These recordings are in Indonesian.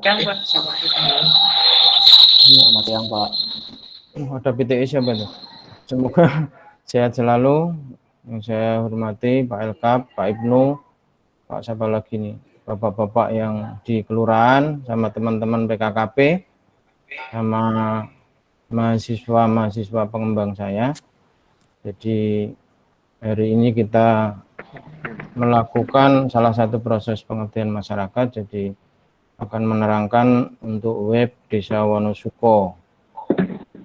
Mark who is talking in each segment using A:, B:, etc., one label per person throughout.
A: Selamat siang Pak. Ada PTI siapa tuh? Semoga sehat selalu. Yang saya hormati Pak Elkap, Pak Ibnu, Pak siapa lagi nih? Bapak-bapak yang di kelurahan sama teman-teman PKKP sama mahasiswa pengembang saya. Jadi hari ini kita melakukan salah satu proses pengabdian masyarakat. Jadi akan menerangkan untuk web Desa Wonosuko.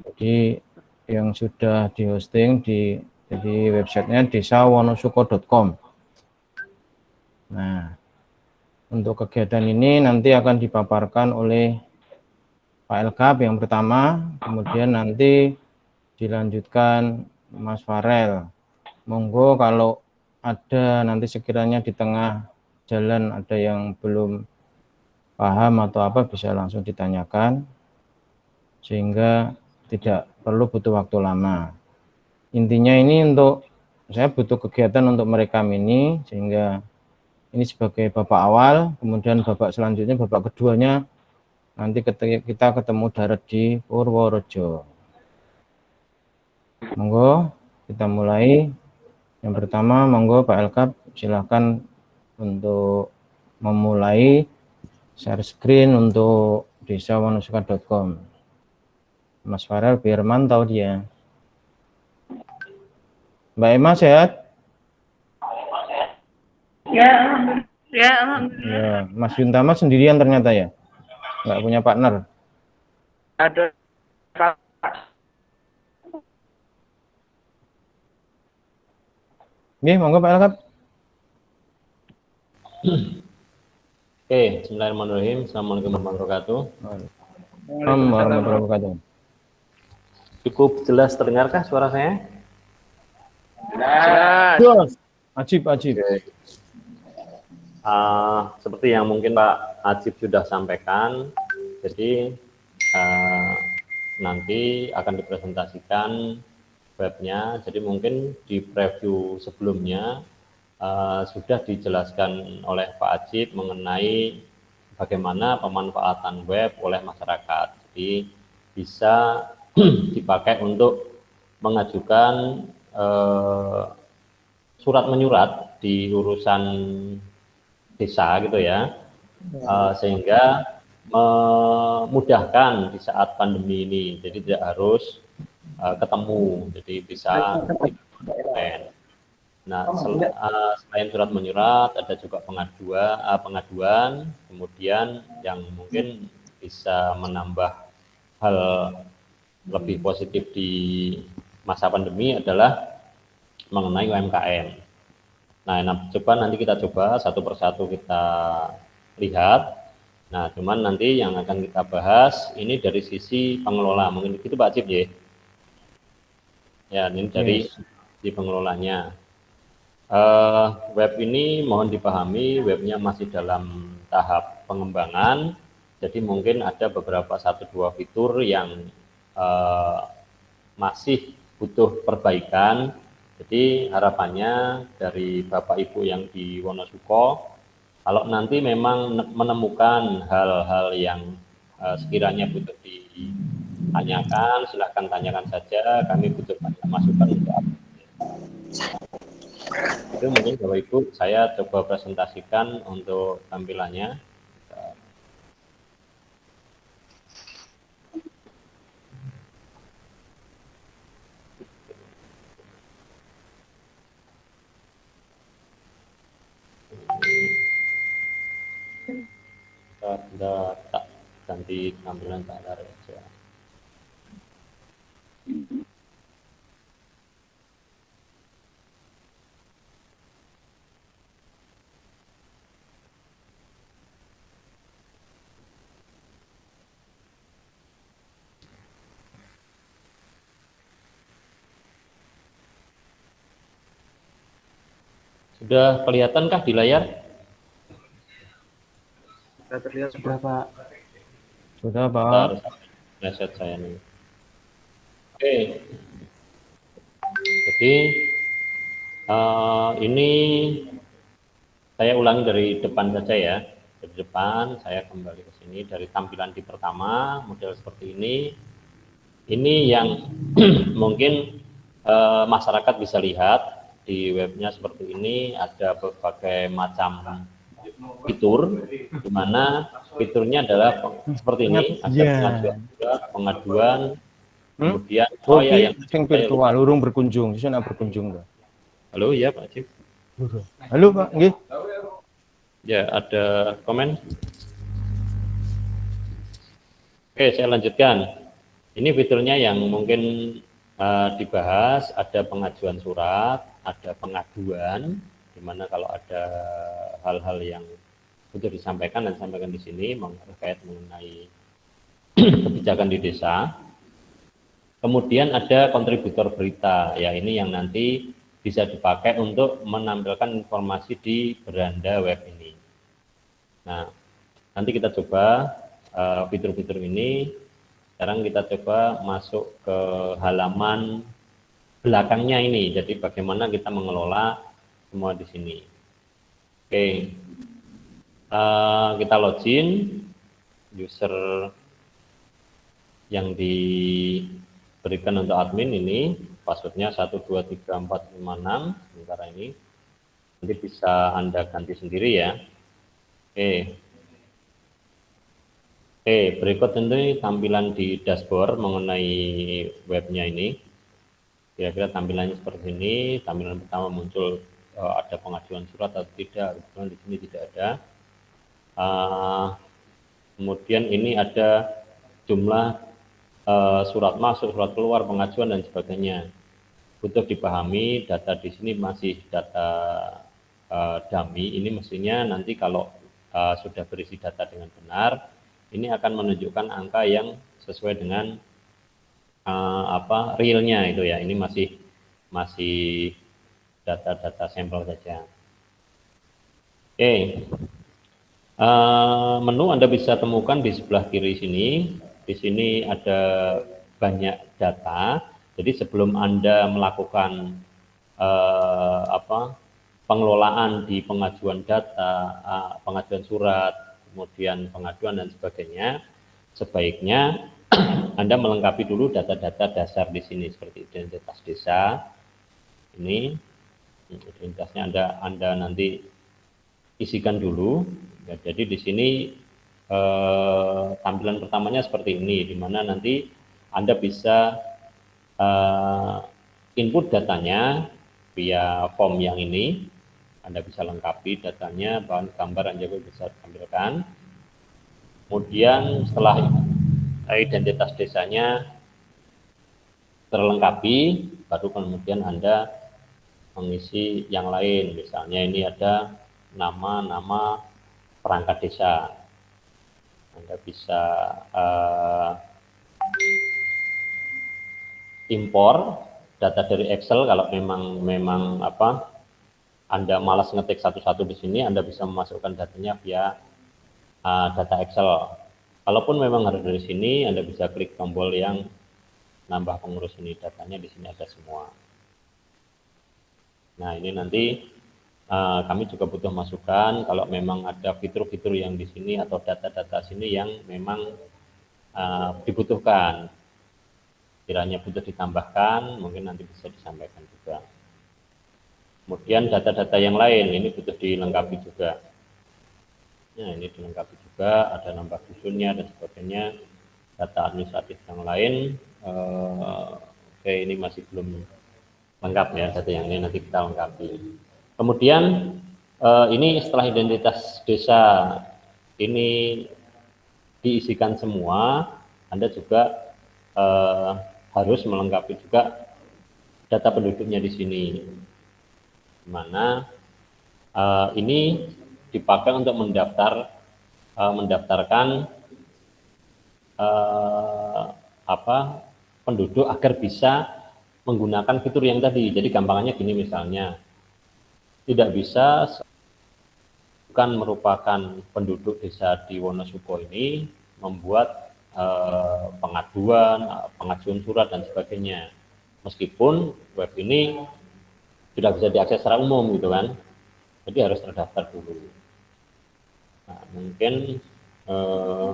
A: Jadi yang sudah di hosting jadi websitenya desawonosuko.com. Nah, untuk kegiatan ini nanti akan dipaparkan oleh Pak Elkap yang pertama, kemudian nanti dilanjutkan Mas Farel. Monggo kalau ada nanti sekiranya di tengah jalan ada yang belum paham atau apa bisa langsung ditanyakan sehingga tidak perlu butuh waktu lama. Intinya ini saya butuh kegiatan untuk merekam ini sehingga ini sebagai babak awal, kemudian babak selanjutnya, babak keduanya nanti kita ketemu darat di Purworejo. Monggo kita mulai. Yang pertama, monggo Pak Elkap silakan untuk memulai share screen untuk desawonosuka.com. Mas Farel biar mantau dia. Mbak Emma sehat?
B: Ya, alhamdulillah.
A: Ya, Mas Yuntama sendirian ternyata ya? Nggak punya partner?
B: Ada.
A: Oke, monggo Pak Elkap.
C: Oke, bismillahirrahmanirrahim. Assalamualaikum warahmatullahi wabarakatuh.
A: Assalamualaikum warahmatullahi wabarakatuh.
C: Cukup jelas terdengarkah suara saya?
A: Jelas. Ajib.
C: Oke. Seperti yang mungkin Pak Ajib sudah sampaikan, jadi nanti akan dipresentasikan webnya. Jadi mungkin di preview sebelumnya sudah dijelaskan oleh Pak Ajib mengenai bagaimana pemanfaatan web oleh masyarakat. Jadi bisa dipakai untuk mengajukan surat menyurat di urusan desa gitu ya, sehingga memudahkan di saat pandemi ini. Jadi tidak harus ketemu, jadi bisa online. Nah, selain surat menyurat, ada juga pengaduan, kemudian yang mungkin bisa menambah hal lebih positif di masa pandemi adalah mengenai UMKM. Nah, nanti kita coba satu persatu kita lihat. Nah, cuman nanti yang akan kita bahas ini dari sisi pengelola, mungkin begitu Pak Cip ya. Ya, ini dari sisi pengelolanya. Web ini mohon dipahami, webnya masih dalam tahap pengembangan, jadi mungkin ada beberapa 1-2 fitur yang masih butuh perbaikan. Jadi harapannya dari Bapak Ibu yang di Wonosuko, kalau nanti memang menemukan hal-hal yang sekiranya butuh ditanyakan, silahkan tanyakan saja, kami butuh banyak masukan untuk apa. Itu mungkin Bapak Ibu saya coba presentasikan untuk tampilannya. Kita tak ganti tampilan tak ada aja. Sudah kelihatankah di layar?
A: Sudah Pak. Sudah Pak.
C: Harus reset saya nih. Oke. Jadi ini saya ulangi dari depan saja ya. Dari depan saya kembali ke sini. Ini dari tampilan di pertama, model seperti ini. Ini yang mungkin masyarakat bisa lihat di webnya seperti ini. Ada berbagai macam fitur, di mana fiturnya adalah seperti ini. Ada pengaduan, kemudian
A: yang virtual, urung berkunjung, bisa berkunjung.
C: Halo, ya Pak Cip.
A: Halo Pak, nggih.
C: Ya, ada komen? Oke, saya lanjutkan. Ini fiturnya yang mungkin dibahas, ada pengajuan surat, ada pengaduan, di mana kalau ada hal-hal yang butuh disampaikan dan disampaikan di sini terkait mengenai kebijakan di desa. Kemudian ada kontributor berita, ya ini yang nanti bisa dipakai untuk menampilkan informasi di beranda web ini. Nah, nanti kita coba fitur-fitur ini. Sekarang kita coba masuk ke halaman belakangnya ini. Jadi bagaimana kita mengelola semua di sini. Oke, kita login user yang diberikan untuk admin ini. Passwordnya 123456. Sementara ini nanti bisa Anda ganti sendiri ya. Oke, berikut ini tampilan di dashboard mengenai webnya ini. Kira-kira tampilannya seperti ini. Tampilan pertama muncul ada pengajuan surat atau tidak. Kebetulan di sini tidak ada. Kemudian ini ada jumlah surat masuk, surat keluar, pengajuan dan sebagainya. Butuh dipahami, data di sini masih data dummy. Ini mestinya nanti kalau sudah berisi data dengan benar, ini akan menunjukkan angka yang sesuai dengan realnya itu ya. Ini masih data-data sampel saja. Oke, menu Anda bisa temukan di sebelah kiri sini. Di sini ada banyak data. Jadi sebelum Anda melakukan pengelolaan di pengajuan data, pengajuan surat, kemudian pengaduan dan sebagainya, sebaiknya Anda melengkapi dulu data-data dasar di sini seperti identitas desa. Ini identitasnya Anda nanti isikan dulu. Ya, jadi di sini tampilan pertamanya seperti ini, di mana nanti Anda bisa input datanya via form yang ini. Anda bisa lengkapi datanya, bahan gambar Anda bisa tampilkan. Kemudian setelah identitas desanya terlengkapi, baru kemudian Anda mengisi yang lain. Misalnya ini ada nama perangkat desa. Anda bisa impor data dari Excel kalau memang Anda malas ngetik satu-satu di sini, Anda bisa memasukkan datanya via data Excel. Kalaupun memang harus dari sini, Anda bisa klik tombol yang nambah pengurus ini, datanya di sini ada semua. Nah, ini nanti kami juga butuh masukan kalau memang ada fitur-fitur yang di sini atau data-data sini yang memang dibutuhkan. Kiranya butuh ditambahkan, mungkin nanti bisa disampaikan juga. Kemudian data-data yang lain ini butuh dilengkapi juga. Nah, ini dilengkapi juga, ada nambah dusunnya dan sebagainya. Data administratif yang lain, oke, ini masih belum lengkap ya, data yang ini nanti kita lengkapi. Kemudian ini setelah identitas desa ini diisikan semua, Anda juga harus melengkapi juga data penduduknya di sini. Mana ini dipakai untuk mendaftarkan penduduk agar bisa menggunakan fitur yang tadi. Jadi gampangannya gini misalnya, tidak bisa bukan merupakan penduduk desa di Wonosubo ini membuat pengajuan surat dan sebagainya. Meskipun web ini sudah bisa diakses secara umum gitu kan, jadi harus terdaftar dulu. Nah, mungkin Eh,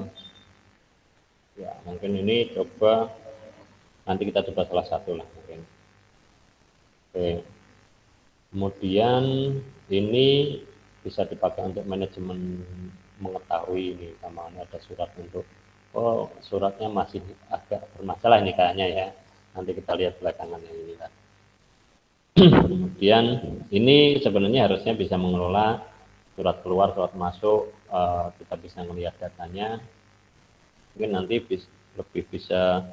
C: ya mungkin ini coba nanti kita coba salah satu lah mungkin. Oke. Kemudian ini bisa dipakai untuk manajemen mengetahui ini, tambahan ada surat untuk suratnya masih agak bermasalah ini kayaknya ya. Nanti kita lihat belakangan ini kan. Kemudian ini sebenarnya harusnya bisa mengelola surat keluar, surat masuk, kita bisa melihat datanya. Mungkin nanti lebih bisa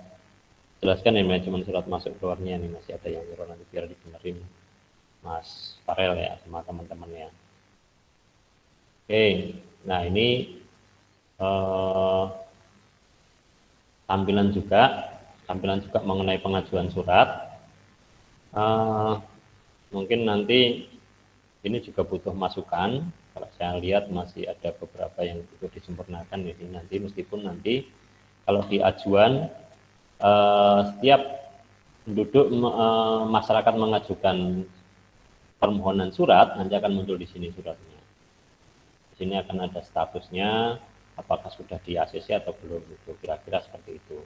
C: jelaskan ini manajemen surat masuk keluarnya, ini masih ada yang nanti biar dibenerin Mas Farel ya sama teman-temannya. Oke, nah ini tampilan juga mengenai pengajuan surat. Mungkin nanti ini juga butuh masukan. Kalau saya lihat masih ada beberapa yang butuh disempurnakan ini nanti, meskipun nanti kalau di ajuan setiap penduduk masyarakat mengajukan permohonan surat nanti akan muncul di sini suratnya. Di sini akan ada statusnya, apakah sudah di ACC atau belum, itu kira-kira seperti itu.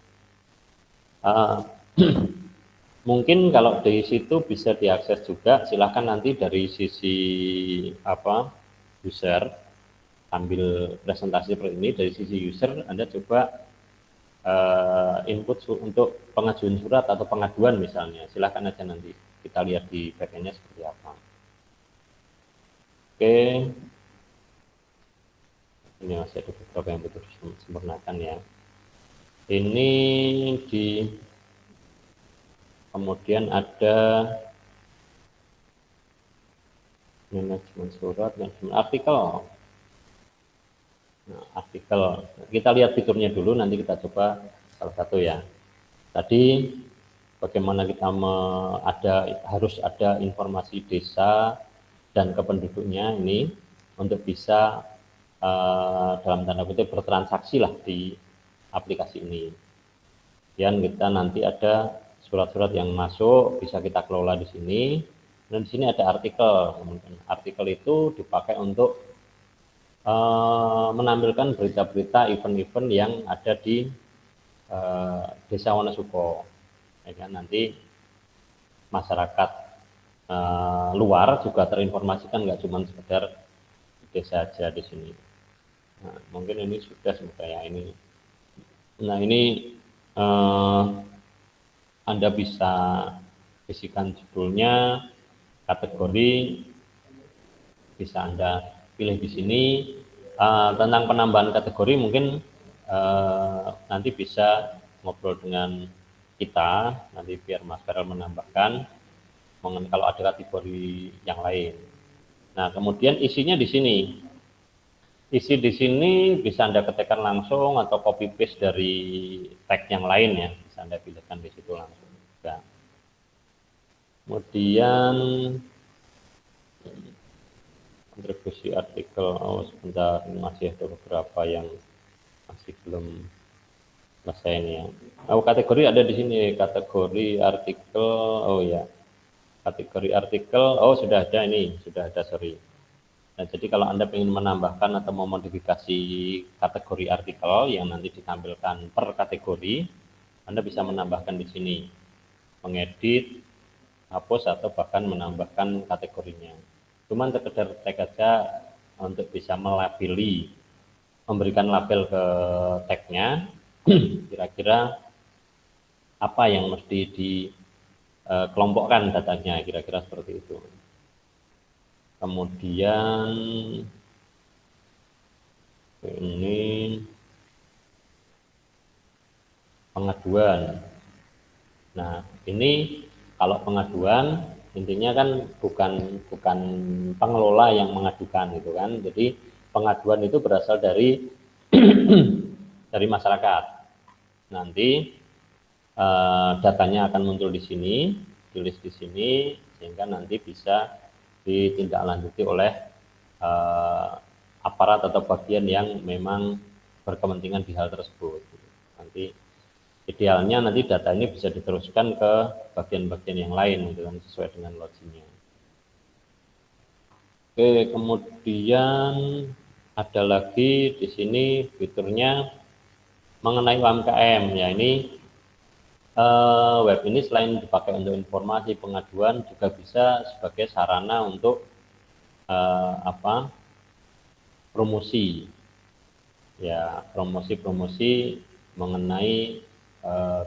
C: Mungkin kalau di situ bisa diakses juga, silahkan nanti dari sisi user, ambil presentasi seperti ini, dari sisi user Anda coba input untuk pengajuan surat atau pengaduan misalnya, silahkan aja nanti kita lihat di backend-nya seperti apa. Oke, ini masih ada beberapa yang butuh disempurnakan ya. Ini kemudian ada manajemen surat, manajemen artikel. Nah, artikel kita lihat fiturnya dulu, nanti kita coba salah satu ya. Tadi bagaimana kita harus ada informasi desa dan kependuduknya ini untuk bisa dalam tanda kutip bertransaksi lah di aplikasi ini. Dan kita nanti ada surat-surat yang masuk bisa kita kelola di sini. Dan di sini ada artikel. Artikel itu dipakai untuk menampilkan berita-berita event-event yang ada di Desa Wonosuko. Ya kan? Nanti masyarakat luar juga terinformasikan, nggak cuma sekedar desa aja di sini. Nah, mungkin ini sudah sebenarnya ini. Nah ini Anda bisa isikan judulnya, kategori, bisa Anda pilih di sini. Tentang penambahan kategori mungkin nanti bisa ngobrol dengan kita, nanti biar Mas Farel menambahkan kalau ada kategori yang lain. Nah, kemudian isinya di sini. Isi di sini bisa Anda ketikkan langsung atau copy paste dari tag yang lain ya, bisa Anda pilihkan di situ langsung. Nah, kemudian kontribusi artikel, sebentar, ini masih ada beberapa yang masih belum selesai ini ya. Kategori ada di sini, kategori artikel, kategori artikel, sudah ada ini, sorry. Nah, jadi kalau Anda ingin menambahkan atau memodifikasi kategori artikel yang nanti ditampilkan per kategori, Anda bisa menambahkan di sini, mengedit, hapus, atau bahkan menambahkan kategorinya. Cuman sekedar tag aja untuk bisa melabeli, memberikan label ke tagnya, kira-kira apa yang mesti dikelompokkan datanya, kira-kira seperti itu. Kemudian ini pengaduan. Nah, ini kalau pengaduan intinya kan bukan pengelola yang mengadukan gitu kan. Jadi pengaduan itu berasal dari dari masyarakat. Nanti datanya akan muncul di sini, tulis di sini, sehingga nanti bisa ditindaklanjuti oleh aparat atau bagian yang memang berkepentingan di hal tersebut. Nanti idealnya nanti data ini bisa diteruskan ke bagian-bagian yang lain gitu kan, sesuai dengan loginya. Oke, kemudian ada lagi di sini fiturnya mengenai UMKM. Ya, ini web ini selain dipakai untuk informasi pengaduan juga bisa sebagai sarana untuk promosi. Ya, promosi mengenai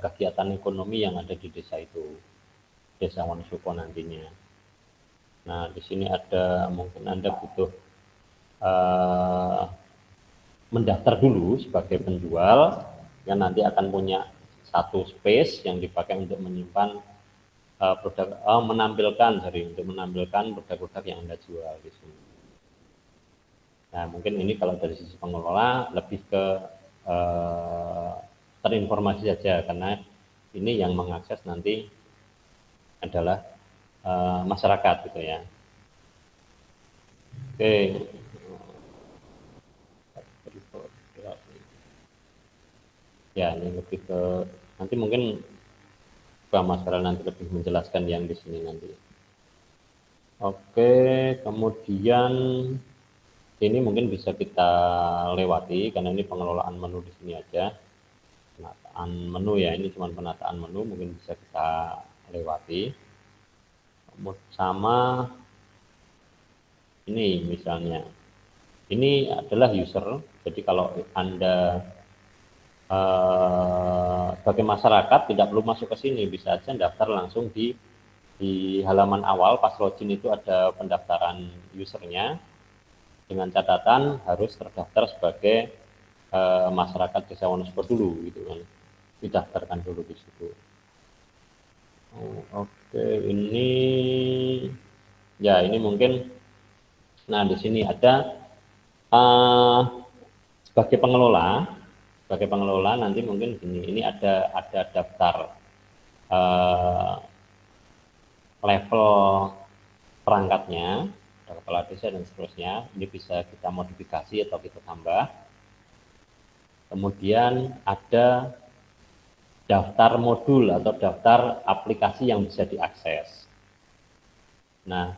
C: kegiatan ekonomi yang ada di desa itu, Desa Wonosobo nantinya. Nah, di sini ada mungkin Anda butuh mendaftar dulu sebagai penjual yang nanti akan punya satu space yang dipakai untuk menyimpan untuk menampilkan produk-produk yang Anda jual di sini. Nah, mungkin ini kalau dari sisi pengelola lebih ke terinformasi saja, karena ini yang mengakses nanti adalah masyarakat gitu ya. Oke. Ya, ini lebih ke nanti mungkin Pak Mas Farel nanti lebih menjelaskan yang di sini nanti. Oke, kemudian ini mungkin bisa kita lewati karena ini pengelolaan menu di sini aja. Penataan menu ya, ini cuma penataan menu, mungkin bisa kita lewati. Sama ini misalnya, ini adalah user. Jadi kalau Anda sebagai masyarakat tidak perlu masuk ke sini, bisa aja daftar langsung di halaman awal pas login itu ada pendaftaran usernya, dengan catatan harus terdaftar sebagai masyarakat Desa Wonosobo dulu gitu kan, didaftarkan dulu di situ. Oke, ini ya ini mungkin, nah di sini ada sebagai pengelola nanti mungkin gini, ini ada daftar level perangkatnya, kepala desa dan seterusnya. Ini bisa kita modifikasi atau kita tambah. Kemudian ada daftar modul atau daftar aplikasi yang bisa diakses. Nah,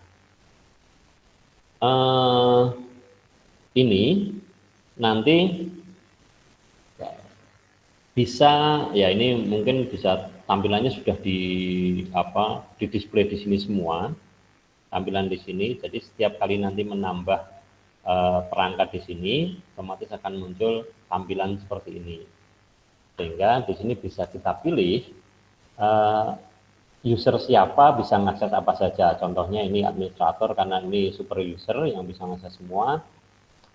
C: ini nanti bisa ya, ini mungkin bisa tampilannya sudah di display di sini semua, tampilan di sini. Jadi setiap kali nanti menambah perangkat di sini, otomatis akan muncul tampilan seperti ini. Sehingga di sini bisa kita pilih user siapa bisa mengakses apa saja. Contohnya ini administrator, karena ini super user yang bisa mengakses semua.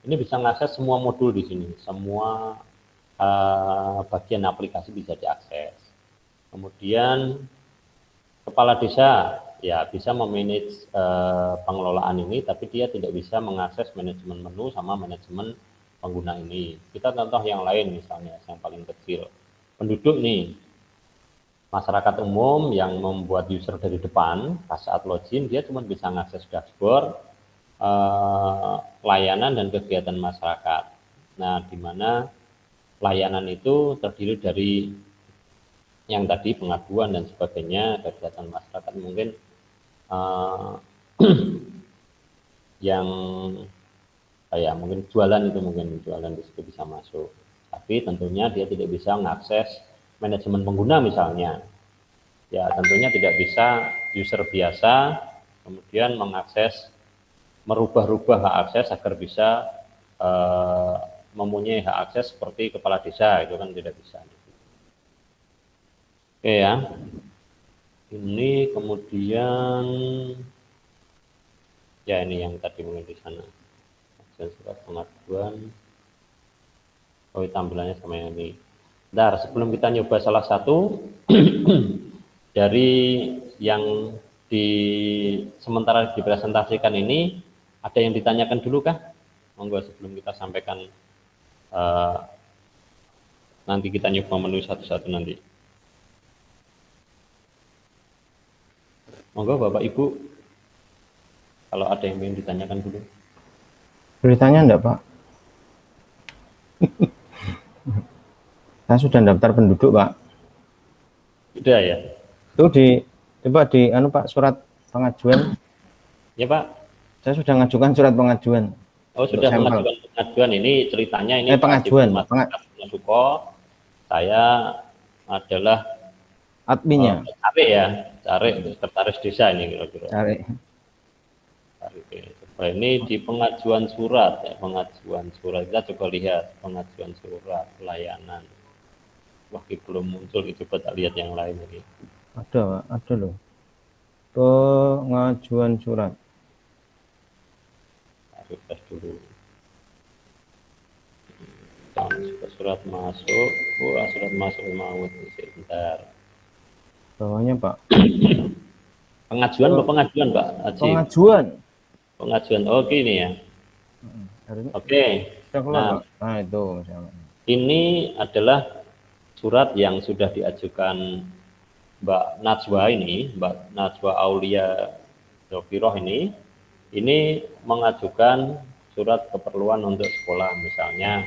C: Ini bisa mengakses semua modul di sini, semua bagian aplikasi bisa diakses. Kemudian kepala desa ya bisa memanage pengelolaan ini, tapi dia tidak bisa mengakses manajemen menu sama manajemen pengguna ini. Kita contoh yang lain misalnya, yang paling kecil, penduduk nih, masyarakat umum yang membuat user dari depan, pas saat login dia cuma bisa mengakses dashboard, layanan dan kegiatan masyarakat. Nah, di mana layanan itu terdiri dari yang tadi pengaduan dan sebagainya, kegiatan masyarakat mungkin yang mungkin jualan itu, mungkin jualan di situ bisa masuk. Tapi tentunya dia tidak bisa mengakses manajemen pengguna misalnya. Ya, tentunya tidak bisa user biasa kemudian merubah-rubah hak akses agar bisa mempunyai hak akses seperti kepala desa, itu kan tidak bisa. Oke ya, ini kemudian ya ini yang tadi mungkin di sana akses surat pengaduan. Oh, tampilannya sama yang ini. Bentar, sebelum kita nyoba salah satu dari yang sementara dipresentasikan ini, ada yang ditanyakan dulu kah? Monggo sebelum kita sampaikan. Nanti kita nyoba menu satu-satu nanti. Monggo Bapak Ibu, kalau ada yang ingin ditanyakan dulu.
A: Beritanya enggak, Pak? Saya sudah daftar penduduk, Pak.
C: Sudah ya?
A: Itu coba Pak, surat pengajuan.
C: Ya Pak.
A: Saya sudah mengajukan surat pengajuan.
C: Oh,
A: untuk
C: sudah
A: sampel.
C: pengajuan ini ceritanya ini Pak
A: Pengajuan,
C: Diplomat Suko, saya adalah
A: adminnya,
C: cari ya, cari sekretaris desa ini kira-kira.
A: cari.
C: Coba ini di pengajuan surat ya, pengajuan surat kita coba lihat pengajuan surat pelayanan. Wah, ini belum muncul, itu coba tak lihat yang lain ini.
A: Ada, Pak, ada loh. Pengajuan surat.
C: Refresh dulu. Surat masuk, wah surat masuk mau sebentar.
A: Bawahnya, Pak.
C: Pengajuan apa pengajuan Pak Haji?
A: Pengajuan.
C: Pengajuan, oke ini ya. Oke.
A: Sudah keluar,
C: Nah,
A: Pak. Nah, itu misalnya.
C: ini adalah surat yang sudah diajukan Mbak Najwa ini, Mbak Najwa Aulia Zokiroh ini mengajukan surat keperluan untuk sekolah, misalnya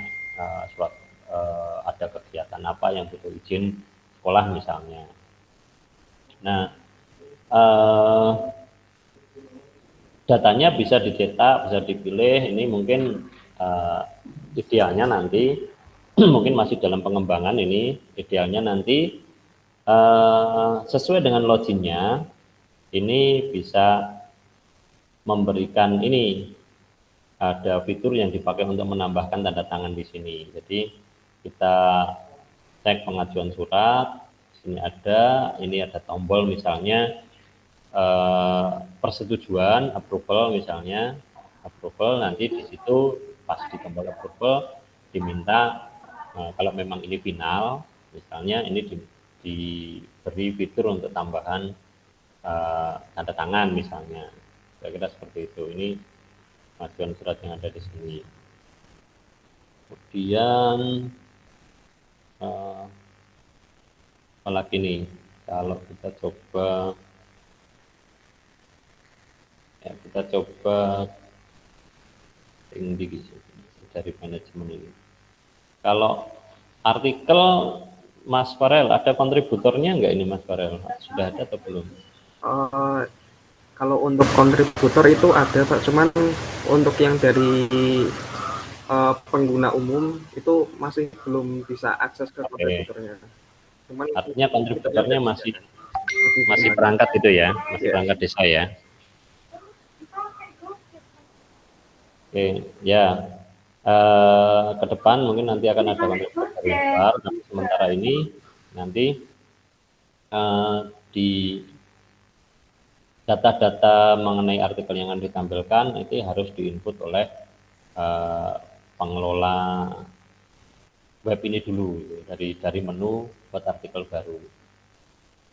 C: surat ada kegiatan apa yang butuh izin sekolah misalnya. Nah, datanya bisa dicetak, bisa dipilih. Ini mungkin idealnya nanti mungkin masih dalam pengembangan ini. Idealnya nanti sesuai dengan loginnya ini bisa memberikan ini ada fitur yang dipakai untuk menambahkan tanda tangan di sini. Jadi kita cek pengajuan surat, ini ada tombol misalnya persetujuan, approval misalnya, approval, nanti di situ pas di tombol approval diminta kalau memang ini final, misalnya ini diberi fitur untuk tambahan tanda tangan misalnya. Kira-kira seperti itu. Ini pengajuan surat yang ada di sini. Kemudian apalagi nih, kalau kita coba tinggi dari manajemen ini. Kalau artikel Mas Farel, ada kontributornya enggak ini Mas Farel? Sudah ada atau belum?
D: Kalau untuk kontributor itu ada Pak, cuman untuk yang dari pengguna umum itu masih belum bisa akses ke kontributornya. Cuman
C: artinya kontributornya masih perangkat itu ya, masih perangkat desa ya. Oke, ya. Ke depan mungkin nanti akan ada kontributor dari luar, tapi sementara ini nanti di data-data mengenai artikel yang akan ditampilkan itu harus diinput oleh pengelola web ini dulu, dari menu buat artikel baru.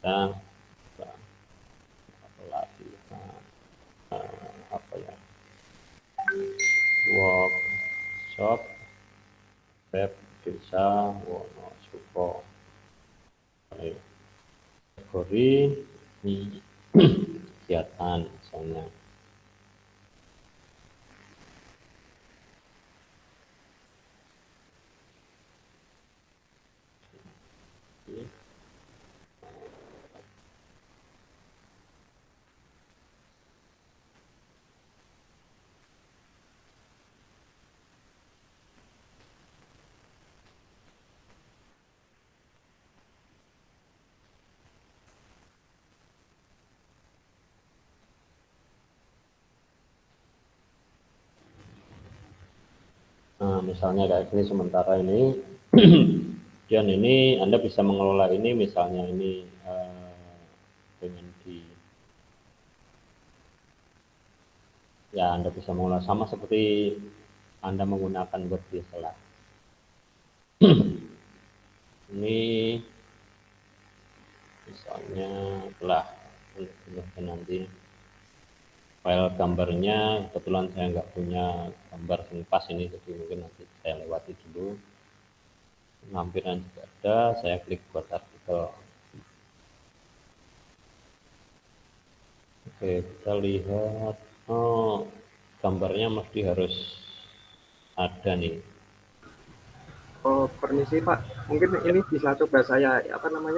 C: Nah, apa ya? Workshop web desa Wonosuko. Kategori kegiatan misalnya. Nah, misalnya kayak gini sementara ini, dan ini Anda bisa mengelola ini, misalnya ini dengan ya Anda bisa mengelola sama seperti Anda menggunakan Word biasalah. Ini misalnya telah nanti file gambarnya, kebetulan saya nggak punya gambar yang pas ini, jadi mungkin nanti saya lewati dulu. Lampiran juga ada, saya klik buat artikel. Oke, kita lihat, gambarnya mesti harus ada nih.
D: Oh, permisi Pak, mungkin ini bisa coba saya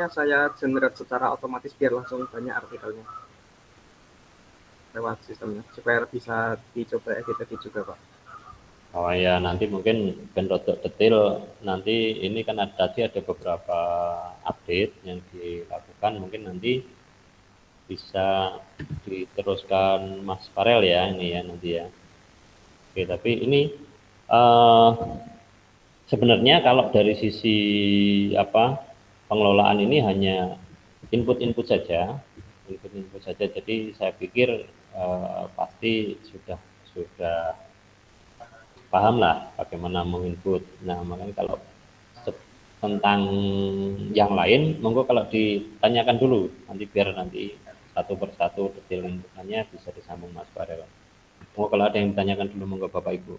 D: saya generate secara otomatis biar langsung banyak artikelnya lewat sistemnya supaya bisa dicoba edit juga Pak.
C: Oh ya, nanti mungkin ben rodok detail. Nanti ini kan tadi ada beberapa update yang dilakukan. Mungkin nanti bisa diteruskan Mas Farel ya ini ya nanti ya. Oke, tapi ini eh, sebenarnya kalau dari sisi apa pengelolaan ini hanya input-input saja, input-input saja. Jadi saya pikir pasti sudah paham lah bagaimana menginput. Nah, makanya kalau tentang yang lain, monggo kalau ditanyakan dulu, nanti biar nanti satu persatu detail inputannya bisa disambung Mas Farel. Monggo kalau ada yang ditanyakan dulu, monggo Bapak Ibu.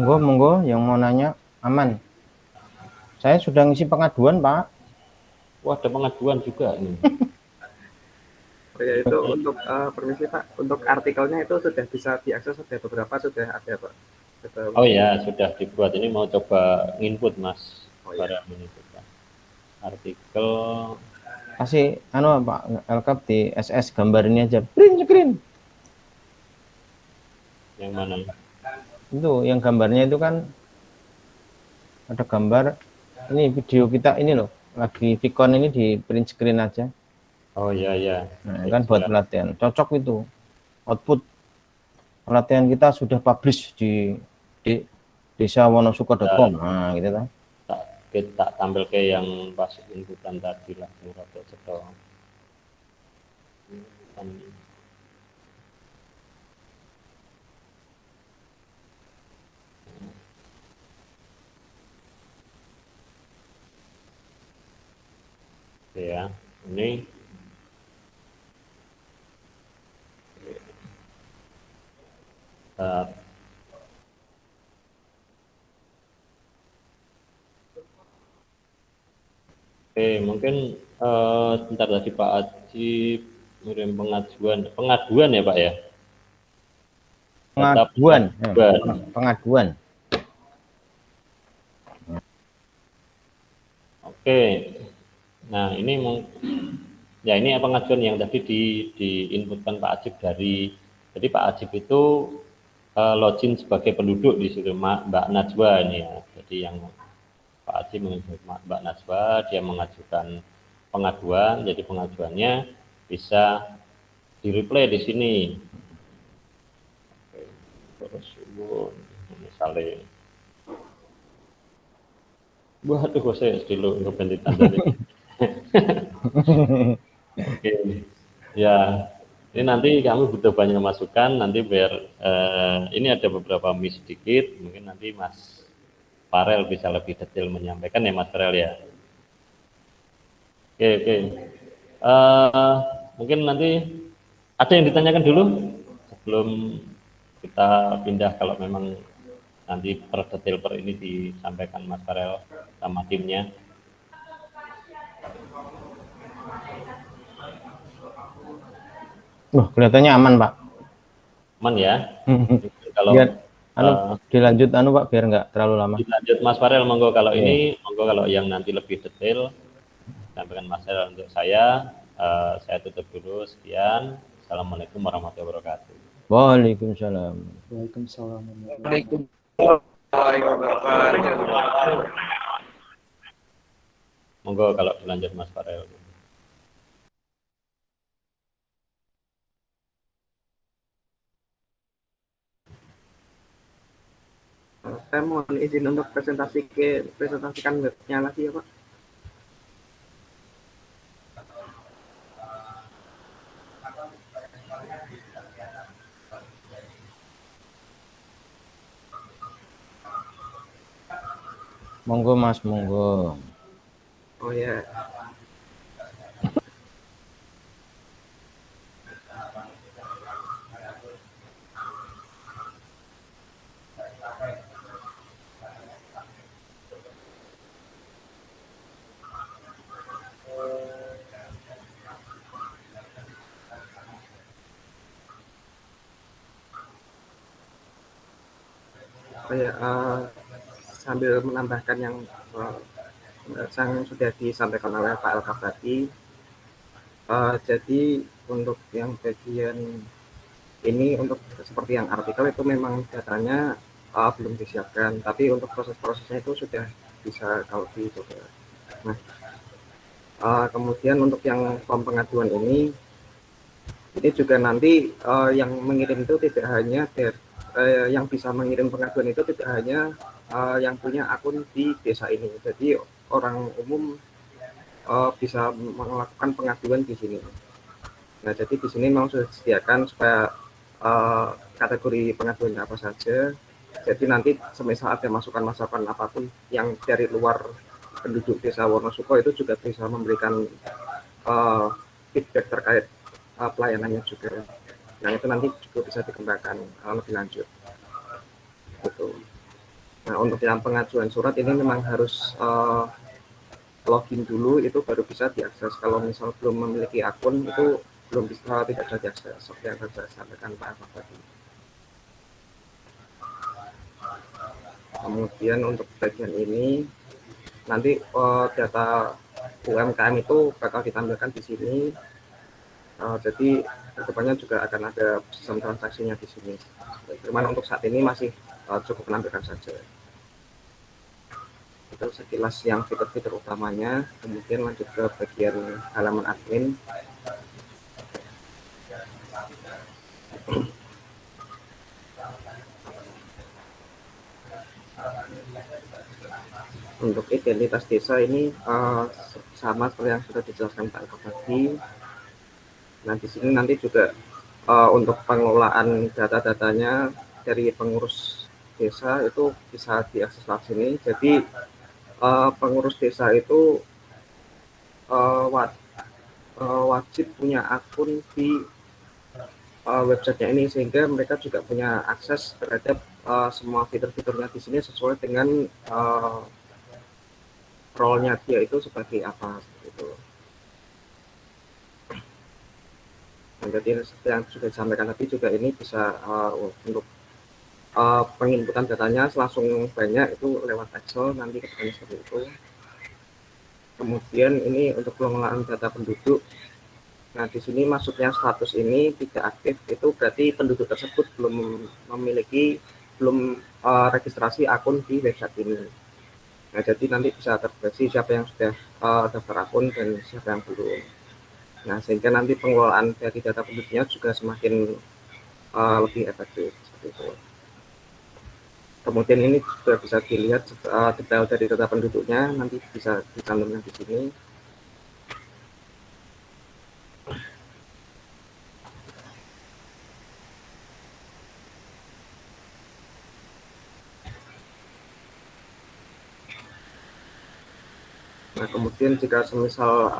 A: Monggo, yang mau nanya aman. Saya sudah ngisi pengaduan, Pak.
C: Wah, ada pengaduan juga ini.
D: Oh ya, itu untuk permisi Pak, untuk artikelnya itu sudah bisa diakses, sudah beberapa sudah ada Pak.
C: Oh ya, sudah dibuat. Ini mau coba nginput Mas Farel ini coba. Artikel
A: Kasih Pak Elkap di SS gambar ini aja. Print screen.
C: yang mana?
A: Itu yang gambarnya itu kan ada gambar ini video kita ini loh, lagi Vicon ini di print screen aja.
C: Oh iya ya.
A: Nah, kan buat pelatihan. Cocok itu. Output pelatihan kita sudah publish di desawonosuka.com. Nah, gitu kan.
C: Tak tampil ke yang pas inputan tadi lah, rada cetha. Ya, ini oke, mungkin sebentar tadi Pak Ajib ngirim pengaduan ya Pak ya?
A: Pengaduan.
C: Oke, nah ini ya ini pengaduan yang tadi diinputkan Pak Ajib jadi Pak Ajib itu login sebagai penduduk di situ Mbak Najwa ini ya, jadi yang Pak Ajib mengajukan Mbak Najwa, dia mengajukan pengaduan, jadi pengaduannya bisa di-replay di sini. Oke, terus misalnya, waduh kok saya dulu ngebentit tadi. Oke, ya ini nanti kami butuh banyak masukan, nanti biar ini ada beberapa miss sedikit, mungkin nanti Mas Farel bisa lebih detail menyampaikan ya Mas Farel ya. Oke. Mungkin nanti ada yang ditanyakan dulu sebelum kita pindah kalau memang nanti per detail per ini disampaikan Mas Farel sama timnya.
A: Kelihatannya aman Pak.
C: Aman ya. Kalau
A: dilanjut Pak biar nggak terlalu lama.
C: Dilanjut Mas Farel, monggo kalau ini, monggo kalau yang nanti lebih detail sampaikan Mas Farel. Untuk saya tutup dulu. Sekian. Assalamualaikum warahmatullahi wabarakatuh.
A: Waalaikumsalam.
E: Waalaikumsalam.
C: Monggo kalau dilanjut Mas Farel.
D: Saya mohon izin untuk presentasikan webnya lagi ya Pak.
A: Monggo Mas, monggo.
D: Oh ya. Sambil menambahkan yang sudah disampaikan oleh Pak Elkaf tadi, Jadi untuk yang bagian ini untuk seperti yang artikel itu memang datanya belum disiapkan, tapi untuk proses-prosesnya itu sudah bisa kalau dicoba. Nah, kemudian untuk yang form pengaduan ini juga nanti yang mengirim itu tidak hanya yang bisa mengirim pengaduan itu tidak hanya yang punya akun di desa ini. Jadi orang umum bisa melakukan pengaduan di sini. Nah, jadi di sini memang sudah disediakan supaya kategori pengaduan apa saja. Jadi nanti semisal ada masukan-masukan apapun yang dari luar penduduk desa Wonosuko itu juga bisa memberikan feedback terkait pelayanannya juga. Nah, itu nanti juga bisa dikembangkan lebih lanjut. Gitu. Nah, untuk yang pengajuan surat ini memang harus login dulu, itu baru bisa diakses. Kalau misal belum memiliki akun itu belum bisa, tidak bisa diakses seperti yang saya sampaikan Pak Ahmad tadi. Kemudian untuk bagian ini nanti data UMKM itu bakal ditampilkan di sini. Jadi kedepannya juga akan ada sistem transaksinya di sini. Cuman untuk saat ini masih cukup menampilkan saja. Itu sekilas yang fitur-fitur utamanya. Kemudian lanjut ke bagian halaman admin. Untuk identitas desa ini sama seperti yang sudah dijelaskan Pak Eko tadi. Nah, di sini nanti juga untuk pengelolaan data-datanya dari pengurus desa itu bisa diakses lewat sini. Jadi pengurus desa itu wajib punya akun di websitenya ini, sehingga mereka juga punya akses terhadap semua fitur-fiturnya di sini sesuai dengan role-nya dia itu sebagai apa gitu. Nah, jadi seperti yang sudah disampaikan tadi juga ini bisa untuk penginputan datanya langsung banyak itu lewat Excel nanti kedepannya seperti itu. Kemudian ini untuk pengelolaan data penduduk. Nah, di sini maksudnya status ini tidak aktif, itu berarti penduduk tersebut belum registrasi akun di website ini. Nah, jadi nanti bisa terdeteksi siapa yang sudah daftar akun dan siapa yang belum. Nah, sehingga nanti pengelolaan dari data penduduknya juga semakin lebih efektif seperti itu. Kemudian ini juga bisa dilihat detail dari data penduduknya, nanti bisa dicantumkan di sini. Nah, kemudian jika semisal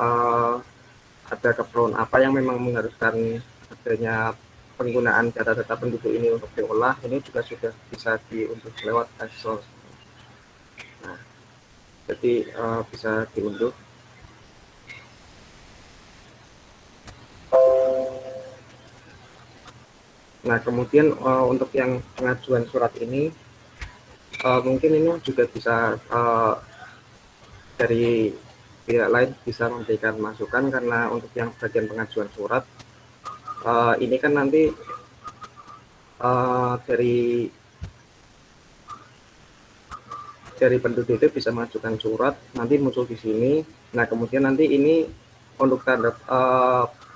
D: ada keperluan apa yang memang mengharuskan adanya penggunaan data-data penduduk ini untuk diolah, ini juga sudah bisa diunduh lewat Excel. Nah, jadi bisa diunduh. Nah, kemudian untuk yang pengajuan surat ini mungkin ini juga bisa dari pihak lain bisa memberikan masukan, karena untuk yang bagian pengajuan surat ini kan nanti dari penduduk itu bisa mengajukan surat, nanti muncul di sini. Nah, kemudian nanti ini untuk tanda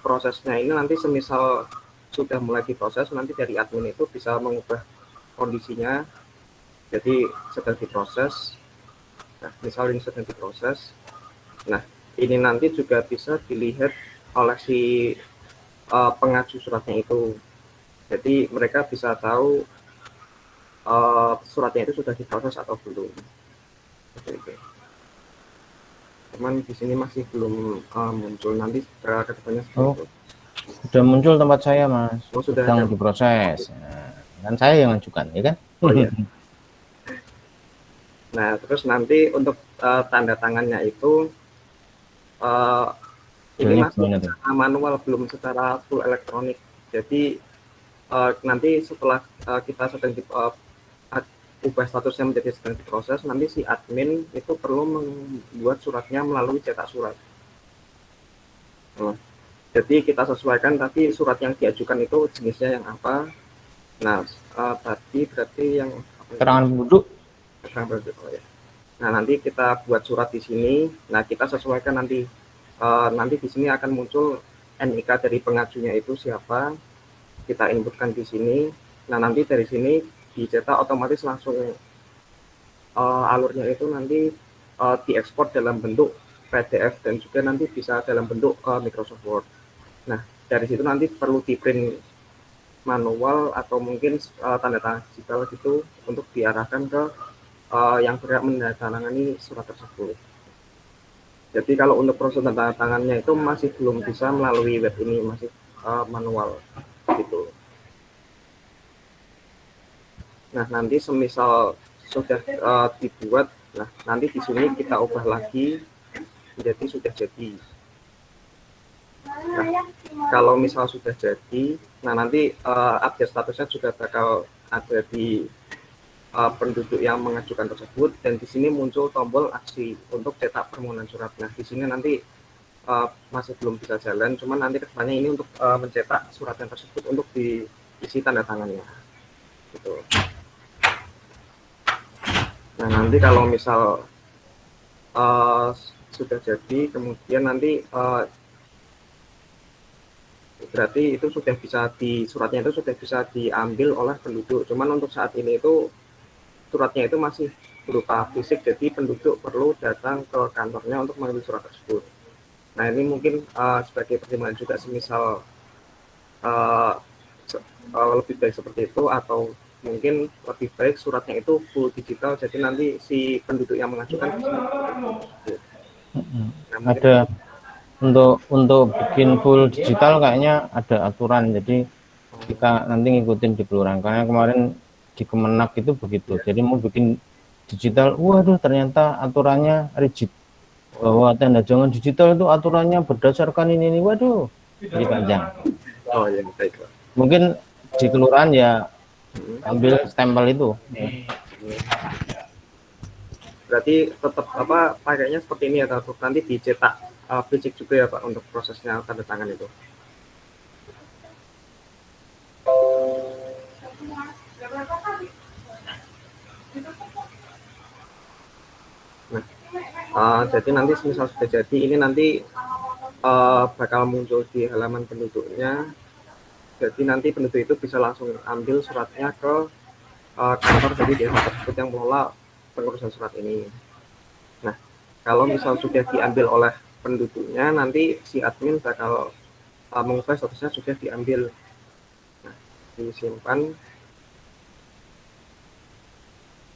D: prosesnya ini nanti semisal sudah mulai diproses, nanti dari admin itu bisa mengubah kondisinya jadi sedang diproses. Nah, misal ini sedang diproses. Nah, ini nanti juga bisa dilihat oleh si pengaju suratnya itu. Jadi mereka bisa tahu suratnya itu sudah diproses atau belum. Oke. Cuman di sini masih belum muncul, nanti kedepannya
A: sudah muncul tempat saya, Mas.
D: Sudah
A: sedang diproses. Nah, kan saya yang mengajukan, ya kan?
D: Oh iya. Nah, terus nanti untuk tanda tangannya itu ini masih secara manual, belum secara full elektronik. Jadi nanti setelah kita sedang ubah statusnya menjadi sedang diproses, nanti si admin itu perlu membuat suratnya melalui cetak surat. Jadi kita sesuaikan tapi surat yang diajukan itu jenisnya yang apa. Nah, tadi berarti yang
A: Keterangan penduduk.
D: keterangan penduduk. Oh, ya. Nah, nanti kita buat surat di sini. Nah, kita sesuaikan nanti. Nanti di sini akan muncul NIK dari pengajunya itu siapa. Kita inputkan di sini. Nah, nanti dari sini dicetak otomatis langsung alurnya itu nanti diekspor dalam bentuk PDF dan juga nanti bisa dalam bentuk Microsoft Word. Nah, dari situ nanti perlu di print manual atau mungkin tanda tangan digital gitu untuk diarahkan ke yang berhak menandatangani surat tersebut. Jadi kalau untuk proses tanda tangannya itu masih belum bisa melalui web ini, masih manual gitu. Nah, nanti semisal sudah dibuat, nah nanti di sini kita ubah lagi menjadi sudah jadi. Nah, kalau misal sudah jadi, nah nanti update statusnya juga bakal ada di penduduk yang mengajukan tersebut, dan di sini muncul tombol aksi untuk cetak permohonan surat. Nah, di sini nanti masih belum bisa jalan, cuman nanti kedepannya ini untuk mencetak surat yang tersebut untuk diisi tanda tangannya. Gitu. Nah, nanti kalau misal sudah jadi, kemudian nanti berarti itu sudah bisa suratnya itu sudah bisa diambil oleh penduduk. Cuman untuk saat ini itu suratnya itu masih berupa fisik, jadi penduduk perlu datang ke kantornya untuk mengambil surat tersebut. Nah, ini mungkin sebagai pertimbangan juga semisal lebih baik seperti itu, atau mungkin lebih baik suratnya itu full digital, jadi nanti si penduduk yang mengajukan nah,
A: Ada untuk bikin full digital kayaknya ada aturan, jadi kita nanti ngikutin di kelurahan, karena kemarin di Kemenak itu begitu. Jadi mau bikin digital, waduh ternyata aturannya rigid, bahwa tanda tangan digital itu aturannya berdasarkan ini, waduh jadi panjang.
D: Oh ya, baik.
A: Mungkin di kelurahan ya ambil stempel itu.
D: Berarti tetap pakainya seperti ini ya, nanti dicetak fisik juga ya Pak untuk prosesnya tanda tangan itu. Nah, jadi nanti misal sudah jadi, ini nanti bakal muncul di halaman penduduknya. Jadi nanti penduduk itu bisa langsung ambil suratnya ke kantor dari desa tersebut yang mengelola pengurusan surat ini. Nah, kalau misal sudah diambil oleh penduduknya, nanti si admin bakal mengubah statusnya sudah diambil. Nah, disimpan.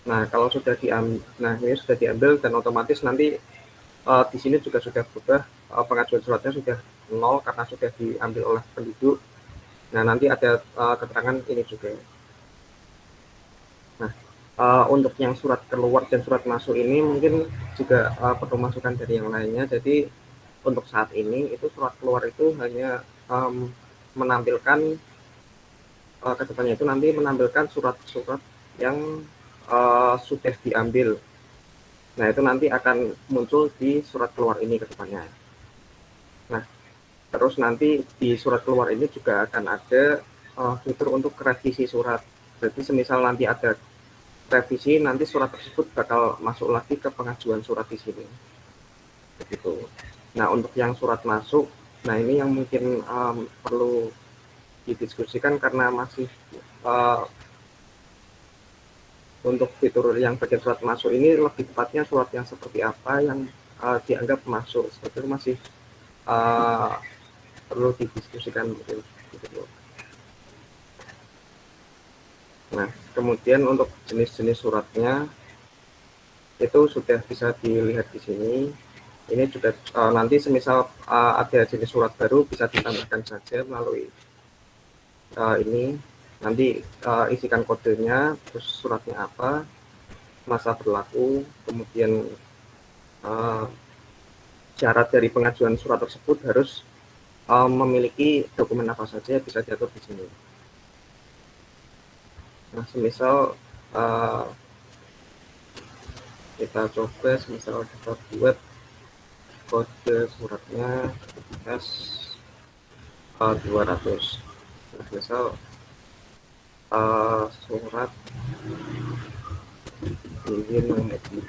D: Nah, kalau sudah diambil, nah ini sudah diambil dan otomatis nanti di sini juga sudah berubah, pengajuan suratnya sudah 0 karena sudah diambil oleh penduduk. Nah, nanti ada keterangan ini juga. Nah, untuk yang surat keluar dan surat masuk ini mungkin juga perlu masukan dari yang lainnya. Jadi untuk saat ini itu surat keluar itu hanya menampilkan kedepannya itu nanti menampilkan surat-surat yang sudah diambil. Nah, itu nanti akan muncul di surat keluar ini ke depannya. Nah, terus nanti di surat keluar ini juga akan ada fitur untuk revisi surat. Jadi semisal nanti ada revisi, nanti surat tersebut bakal masuk lagi ke pengajuan surat di sini. Begitu. Nah, untuk yang surat masuk, nah ini yang mungkin perlu didiskusikan karena masih untuk fitur yang bagian surat masuk ini lebih tepatnya surat yang seperti apa yang dianggap masuk, seperti itu masih perlu didiskusikan mungkin gitu. Nah, kemudian untuk jenis-jenis suratnya itu sudah bisa dilihat di sini. Ini juga nanti semisal ada jenis surat baru bisa ditambahkan saja melalui ini. Nanti isikan kodenya, terus suratnya apa, masa berlaku, kemudian syarat dari pengajuan surat tersebut harus memiliki dokumen apa saja bisa diatur di sini. Nah, semisal kita coba, semisal kita buat kode suratnya S 200. Misal surat izin mengemudi.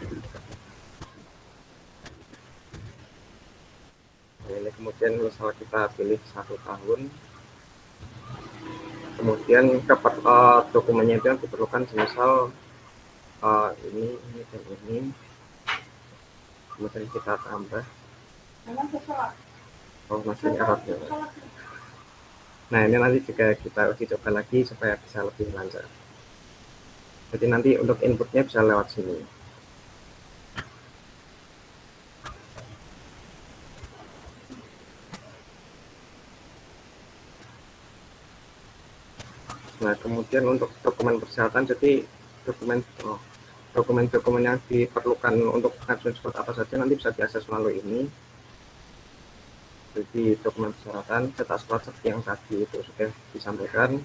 D: Nah, ini kemudian misal kita pilih 1 tahun, kemudian dokumennya itu yang diperlukan semisal ini dan ini, kemudian kita tambah. Masih Arabnya. Nah, ini nanti juga kita uji coba lagi supaya bisa lebih lancar. Jadi nanti untuk inputnya bisa lewat sini. Nah, kemudian untuk dokumen persyaratan, jadi dokumen-dokumen yang diperlukan untuk pengajuan surat apa saja nanti bisa diakses melalui ini. Jadi dokumen persyaratan, cetak surat seperti yang tadi itu sudah disampaikan.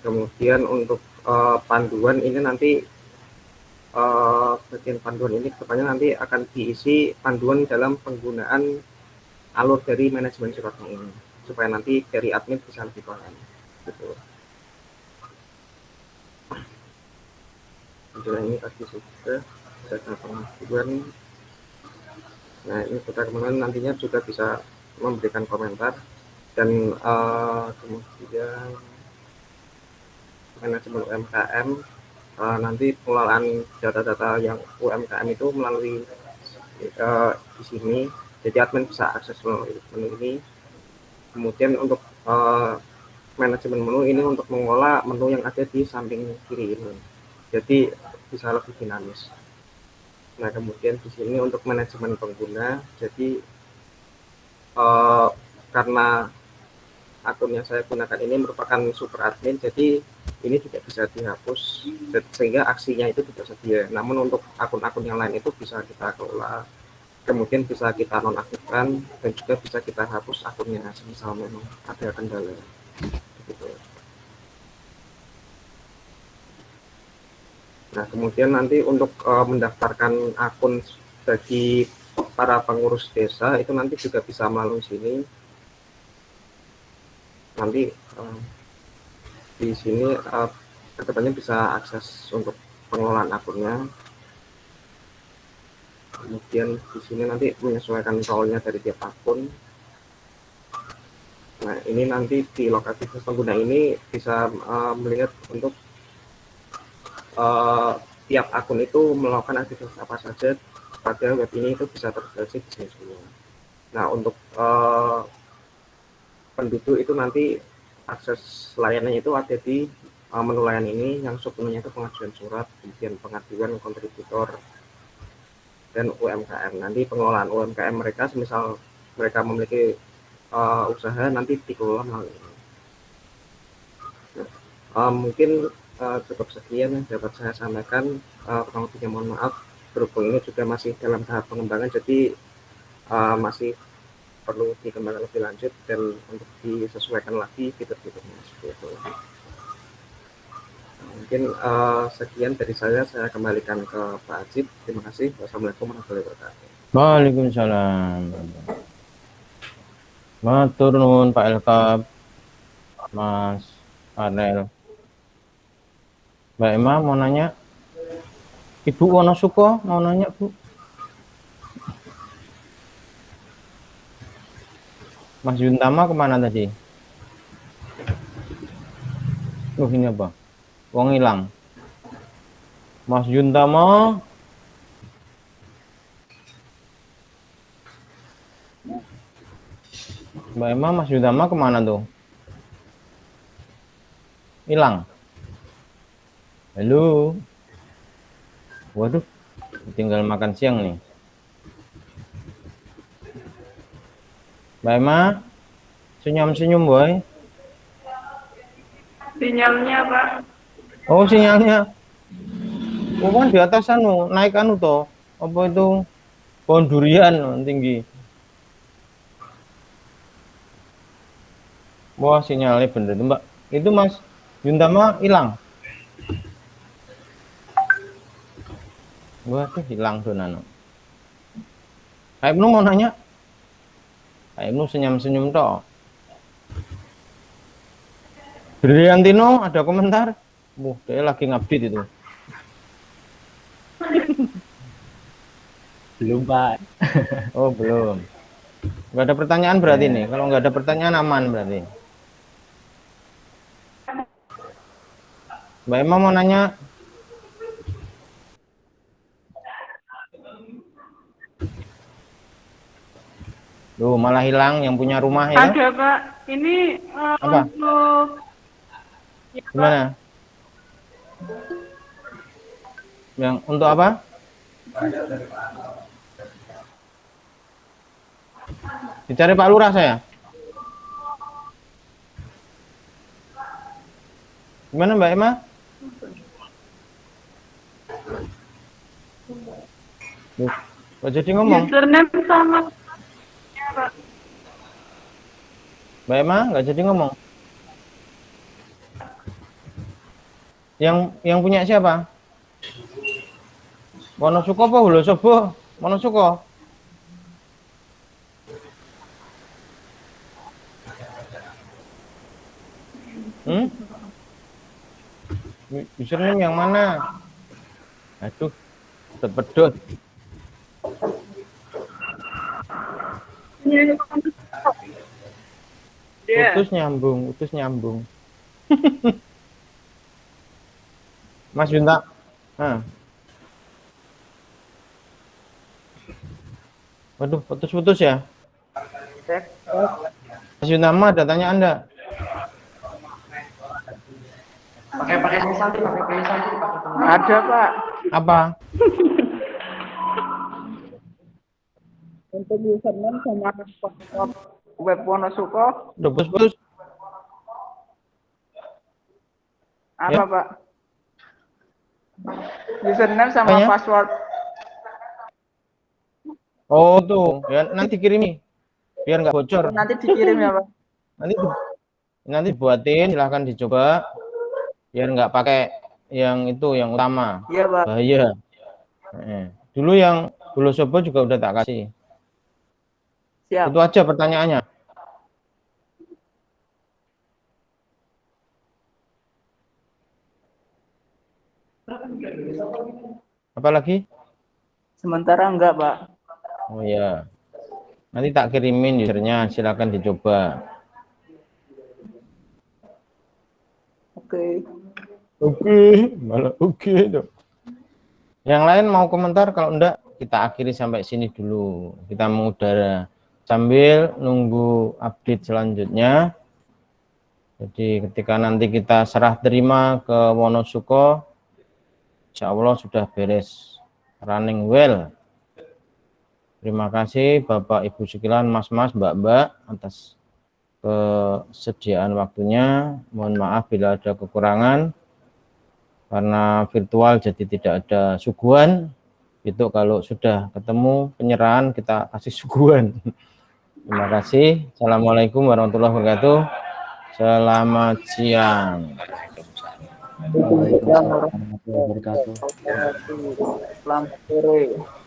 D: Kemudian untuk panduan ini nanti bagian panduan ini kedepannya nanti akan diisi panduan dalam penggunaan alur dari manajemen suratnya ini supaya nanti dari admin bisa lebih paham. Gitu. Panduan ini tadi sudah ada pengajuan. Nah, ini kemudian nantinya juga bisa memberikan komentar dan kemudian manajemen UMKM nanti pengelolaan data-data yang UMKM itu melalui di sini, jadi admin bisa akses menu ini. Kemudian untuk manajemen menu ini untuk mengolah menu yang ada di samping kiri ini, jadi bisa lebih dinamis. Nah, kemudian di sini untuk manajemen pengguna, jadi karena akun yang saya gunakan ini merupakan super admin, jadi ini tidak bisa dihapus sehingga aksinya itu tidak sedia. Namun untuk akun-akun yang lain itu bisa kita kelola, kemudian bisa kita nonaktifkan dan juga bisa kita hapus akunnya misal memang ada kendala. Gitu. Nah, kemudian nanti untuk mendaftarkan akun bagi para pengurus desa itu nanti juga bisa melalui sini. Nanti di sini kedepannya bisa akses untuk pengelolaan akunnya. Kemudian di sini nanti menyesuaikan role-nya dari tiap akun. Nah, ini nanti di lokasi pengguna ini bisa melihat untuk tiap akun itu melakukan aktivitas apa saja pada web ini itu bisa terdeteksi di sini semua. Nah, untuk penduduk itu nanti akses layanannya itu ada di menu layanan ini yang submenunya itu pengajuan surat, kemudian pengaduan kontributor dan UMKM. Nanti pengelolaan UMKM mereka semisal mereka memiliki usaha nanti dikelola melalui ini. Mungkin cukup sekian yang dapat saya sampaikan. Kurang lebihnya mohon maaf, berhubung ini juga masih dalam tahap pengembangan, jadi masih perlu dikembangkan lebih lanjut dan untuk disesuaikan lagi fitur-fiturnya seperti itu. Mungkin sekian dari saya kembalikan ke Pak Ajib. Terima kasih. Wassalamualaikum warahmatullahi wabarakatuh.
A: Waalaikumsalam. Matur nuwun Pak Elkab, Mas Farel. Mbak Emma mau nanya? Ibu Wonosuko mau nanya, Bu? Mas Yuntama kemana tadi? Ini apa? Wong hilang. Mas Yuntama. Mbak Emma, Mas Yuntama kemana tuh? Hilang. Halo. Waduh, tinggal makan siang nih. Mbak Emma, senyum-senyum, boy.
B: Sinyalnya, Pak.
A: Oh, sinyalnya. Oh, kan di atas naik toh. Apa itu? Pohon durian tinggi. Wah, sinyalnya bener, Mbak. Itu Mas Yuntama hilang. Wah, tuh hilang tuh Nano. Kak Ibnu mau nanya? Kak Ibnu senyum-senyum toh. Briliantino ada komentar? Dia lagi ngupdate itu.
C: Belum, Pak.
A: Oh, belum. Nggak ada pertanyaan berarti nih. Kalau nggak ada pertanyaan aman berarti. Mbak Emma mau nanya? Loh, malah hilang yang punya rumah ya?
B: Ada Pak. Ini
A: Apa?
B: untuk
A: Gimana? Yang untuk apa? Dicari Pak Lurah saya. Gimana Mbak Emma? Loh, kok jadi ngomong?
B: username sama ya, Pak.
A: Mbak Emma nggak jadi ngomong. Yang punya siapa? Wonosuko apa Hulosobo? Wonosuko. Username yang mana? Aduh, pedot.
B: Dia
A: Utus nyambung. Mas Yunta. Waduh, putus ya. Mas Yuntama ada tanya Anda?
B: ada Pak.
A: Apa?
B: Untuk username sama password web Wonosuko
A: Udah putus.
B: apa
A: Ya.
B: Pak? Username sama
A: Apanya?
B: password.
A: Oh tuh, ya nanti kirimi biar nggak bocor.
B: Nanti dikirim ya Pak.
A: Nanti buatin, silahkan dicoba biar nggak pakai yang itu yang utama.
B: Iya Pak.
A: Bahaya. Dulu yang Hulosobo juga udah tak kasih.
B: Siap.
A: Itu aja pertanyaannya. Apalagi?
B: Sementara enggak Pak.
A: Oh ya. Nanti tak kirimin usernya, silakan dicoba.
B: Oke.
A: Malah oke dong. Yang lain mau komentar? Kalau enggak, kita akhiri sampai sini dulu. Kita mengudara sambil nunggu update selanjutnya. Jadi ketika nanti kita serah terima ke Wonosuko, insya Allah sudah beres, running well. Terima kasih Bapak Ibu sekalian, Mas-mas, Mbak-mbak atas kesediaan waktunya. Mohon maaf bila ada kekurangan. Karena virtual jadi tidak ada suguhan. Itu kalau sudah ketemu penyerahan kita kasih suguhan. Terima kasih. Assalamualaikum warahmatullahi wabarakatuh. Selamat siang.
B: Waalaikumsalam warahmatullahi wabarakatuh. Selamat sore.